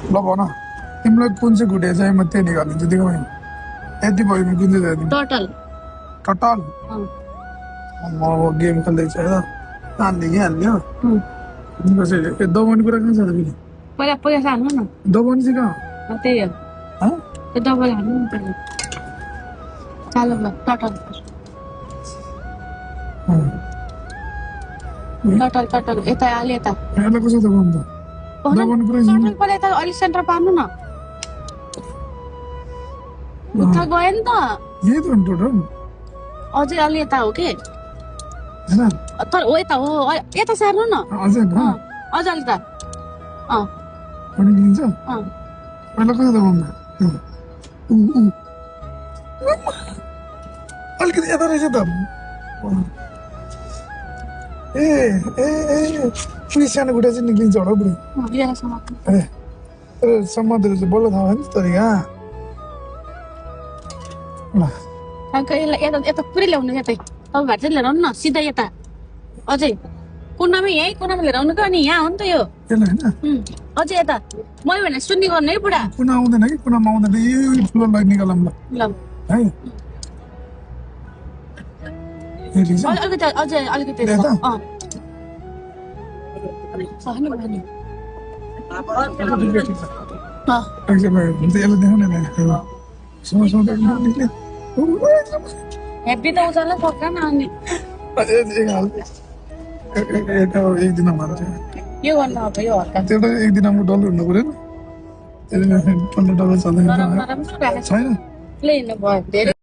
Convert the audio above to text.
ल भन तिमीलाई कुन चाहिँ घुटे चाहिँ म त्यही निकालिदिन्छु दिएको भने यति भयो म कुन चाहिँ दिन्छु टोटल टटल म अब गेम खेल्दैछु है त हान्ने कि हान्ने हो कसैले दबाउने कुरा कहाँ छ त फेरि पहिला पैसा हाल्नु न दबाउने चाहिँ कहाँ त्यही हो हो त्यो डबल हाल्नु नि पहिला चालु ल टोटल टोटल टोटल यता अलि यता यसलाई कसो दबाउनु त दबाउने कुरा टोटल पहिला यता अलि सेन्टर पार्नु न उता गयो नि त यही त हो नि टोटल अझै अलि यता हो के होइन तर हो यता हो यता सार्नु न अझै अझ अलि त अनि लिन्छ पहिला कसो दबाउनु अलिकति यता रहेछ त ए ए ए पुरै सानो खुट्टा चाहिँ निक्लिन्छ होला पुरै ए तर समातेर चाहिँ बल्ल थाहा भयो नि तरिका ल यता पुरै ल्याउनु यतै तपाईँ भाइ चाहिँ लिएर आउनु न सिधै यता अझै कुनामा यहीँ कुनामा लिएर आउनु अनि यहाँ हो नि त यो त्यसलाई होइन अझै यता मैले भने सुन्ने गर्नु है बुढा कुना आउँदैन कि कुनामा आउँदैन यो ठुलो लग निकालौँ ल ल है अलिकति अझै अलिकति हेप्पी त उचाल्न सक्छ न अनि एक दिन यो गर्नु अब यो हल्का एक दिन डल्लो हुनु पऱ्यो नि डल्लो चल्दैन छैन ले हिँड्नु भयो धेरै